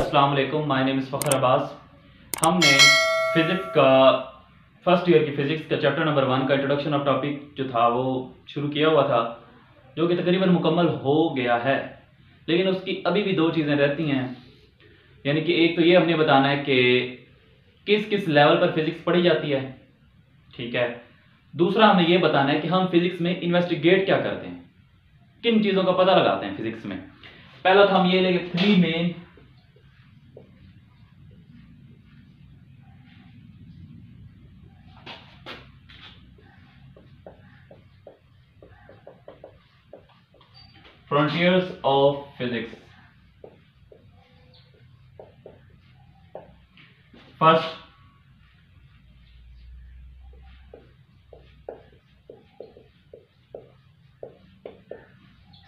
अस्सलाम वालेकुम, my name is Fakhar Abbas. हमने फिज़िक्स का फर्स्ट ईयर की फ़िज़िक्स का चैप्टर नंबर 1 का इंट्रोडक्शन ऑफ टॉपिक जो था वो शुरू किया हुआ था, जो कि तकरीबन मुकम्मल हो गया है। लेकिन उसकी अभी भी दो चीज़ें रहती हैं, यानी कि एक तो ये हमने बताना है कि किस किस लेवल पर फिज़िक्स पढ़ी जाती है, ठीक है। दूसरा हमें ये बताना है कि हम फिज़िक्स में इन्वेस्टिगेट क्या करते हैं, किन चीज़ों का पता लगाते हैं फिज़िक्स में। पहला तो हम ये लेंगे 3 main frontiers of physics. First,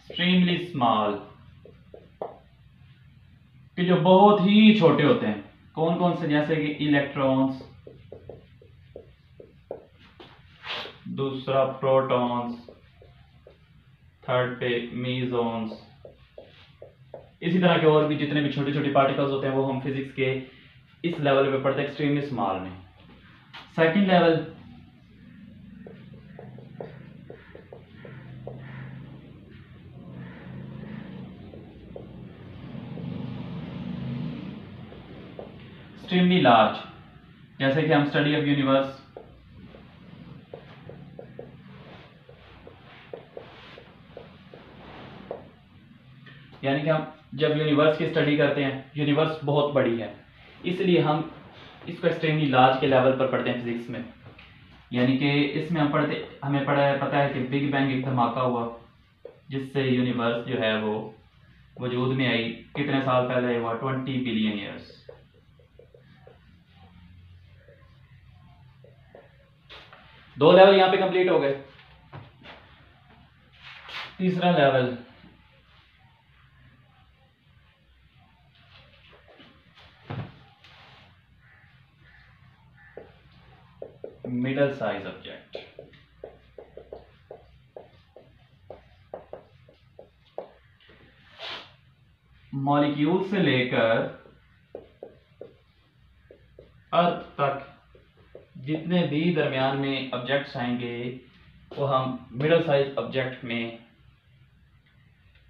extremely small, कि जो बहुत ही छोटे होते हैं। कौन कौन से? जैसे कि इलेक्ट्रॉन्स, दूसरा प्रोटॉन्स, थर्ड पे मीजॉन्स। इसी तरह के और भी जितने भी छोटे छोटे पार्टिकल्स होते हैं वो हम फिजिक्स के इस लेवल पे पढ़ते हैं, एक्सट्रीमली स्मॉल में। सेकंड लेवल एक्सट्रीमली लार्ज, जैसे कि हम स्टडी ऑफ यूनिवर्स, यानी कि हम जब यूनिवर्स की स्टडी करते हैं, यूनिवर्स बहुत बड़ी है, इसलिए हम इसको एक्सट्रीमली लार्ज के लेवल पर पढ़ते हैं फिजिक्स में। यानी कि इसमें हमें पता है कि बिग बैंग एक धमाका हुआ जिससे यूनिवर्स जो है वो वजूद में आई। कितने साल पहले हुआ? 20 बिलियन ईयर्स। दो लेवल यहां पे कंप्लीट हो गए। तीसरा level middle size object, molecule से लेकर अर्थ तक जितने भी दरमियान में ऑब्जेक्ट्स आएंगे वो हम मिडल साइज ऑब्जेक्ट में,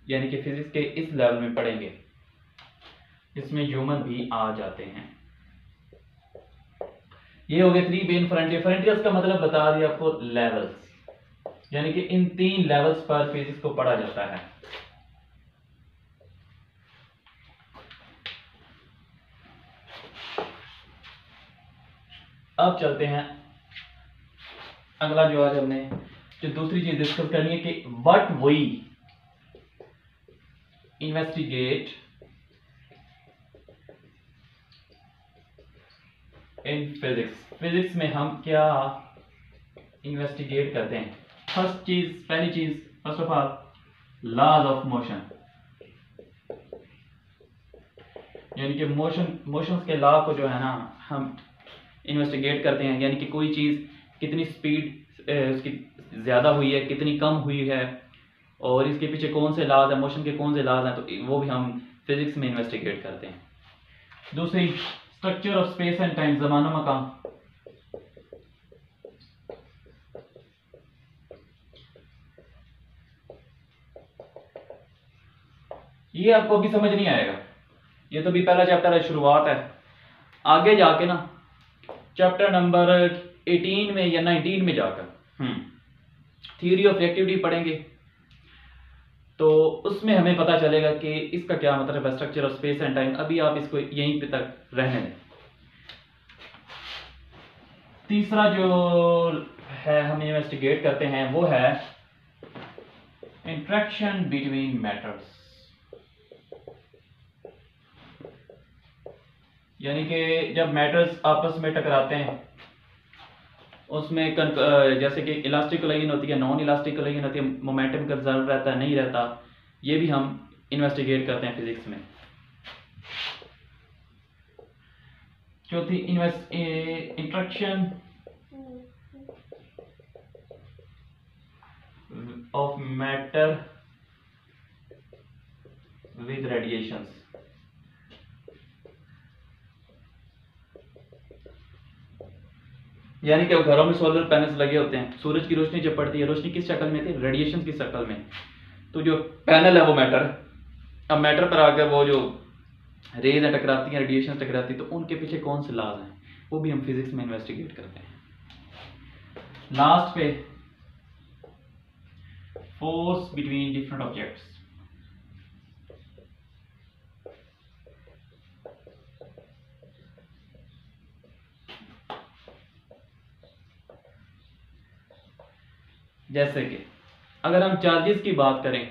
यानी कि फिजिक्स के इस लेवल में पढ़ेंगे। इसमें ह्यूमन भी आ जाते हैं। ये हो गए 3 मेन फ्रंटियर। फ्रंटियर्स का मतलब बता दिया आपको, लेवल्स, यानी कि इन 3 लेवल्स पर फिजिक्स को पढ़ा जाता है। अब चलते हैं अगला, जो आज हमने जो दूसरी चीज डिस्कस करनी है कि what we investigate in physics. Physics में हम क्या इन्वेस्टिगेट करते हैं। पहली चीज first of all laws of motion, यानी कि मोशंस के लॉ को जो है ना हम इन्वेस्टिगेट करते हैं। यानी कि कोई चीज कितनी स्पीड उसकी ज्यादा हुई है, कितनी कम हुई है, और इसके पीछे कौन से लॉज है, मोशन के कौन से लॉज हैं, तो वो भी हम फिजिक्स में इन्वेस्टिगेट करते हैं। दूसरी, structure of space and time, ज़माना मकान। ये आपको अभी समझ नहीं आएगा, ये तो भी पहला चैप्टर है, शुरुआत है। आगे जाके ना चैप्टर नंबर 18 में या 19 में जाकर थ्योरी ऑफ रिएक्टिविटी पढ़ेंगे, तो उसमें हमें पता चलेगा कि इसका क्या मतलब है, structure of space and time. अभी आप इसको यहीं पे तक रहने दें। तीसरा जो है हम इन्वेस्टिगेट करते हैं वो है इंटरेक्शन बिटवीन मैटर्स, यानी कि जब मैटर्स आपस में टकराते हैं उसमें जैसे कि इलास्टिक कोलिजन होती है, नॉन इलास्टिक कोलिजन होती है, मोमेंटम कंजर्व रहता है नहीं रहता, ये भी हम इन्वेस्टिगेट करते हैं फिजिक्स में। चौथी, interaction of matter with radiations, यानी कि घरों में सोलर पैनल्स लगे होते हैं, सूरज की रोशनी जब पड़ती है, रोशनी किस शक्ल में थी, रेडिएशन की शक्ल में। तो जो पैनल है वो मैटर, अब मैटर पर आकर वो जो रेज टकराती हैं, रेडिएशन टकराती है, तो उनके पीछे कौन से लॉज हैं वो भी हम फिजिक्स में इन्वेस्टिगेट करते हैं। लास्ट पे फोर्स बिटवीन डिफरेंट ऑब्जेक्ट्स। जैसे कि अगर हम चार्जेस की बात करें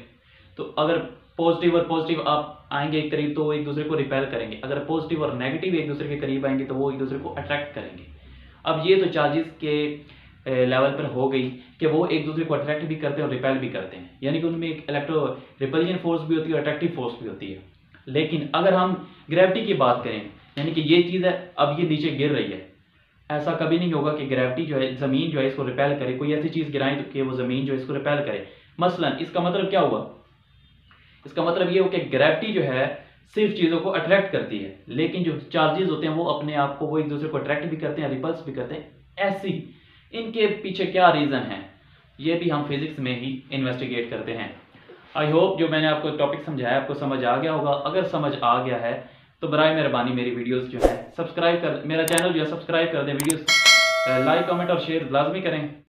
तो अगर पॉजिटिव और पॉजिटिव आप आएंगे एक करीब तो वो एक दूसरे को रिपेल करेंगे, अगर पॉजिटिव और नेगेटिव एक दूसरे के करीब आएंगे तो वो एक दूसरे को अट्रैक्ट करेंगे। अब ये तो चार्जेस के लेवल पर हो गई कि वो एक दूसरे को अट्रैक्ट भी करते हैं और रिपेल भी करते हैं, यानी कि उनमें एक इलेक्ट्रो रिपल्जन फोर्स भी होती है और अट्रैक्टिव फोर्स भी होती है। लेकिन अगर हम ग्रेविटी की बात करें, यानी कि ये चीज़ है अब ये नीचे गिर रही है, ऐसा कभी नहीं होगा कि ग्रेविटी जो है ज़मीन जो है इसको रिपेल करे, कोई ऐसी चीज़ गिराएं तो कि वो ज़मीन जो है इसको रिपेल करे। मसलन इसका मतलब क्या हुआ, इसका मतलब ये हो कि ग्रेविटी जो है सिर्फ चीज़ों को अट्रैक्ट करती है, लेकिन जो चार्जेस होते हैं वो अपने आप को वो एक दूसरे को अट्रैक्ट भी करते हैं, रिपल्स भी करते हैं। ऐसी इनके पीछे क्या रीज़न है ये भी हम फिजिक्स में ही इन्वेस्टिगेट करते हैं। आई होप जो मैंने आपको टॉपिक समझाया आपको समझ आ गया होगा। अगर समझ आ गया है तो बराए मेहरबानी मेरी वीडियोस जो है सब्सक्राइब कर, मेरा चैनल जो है सब्सक्राइब कर दें, वीडियोस लाइक कमेंट और शेयर लाजमी करें।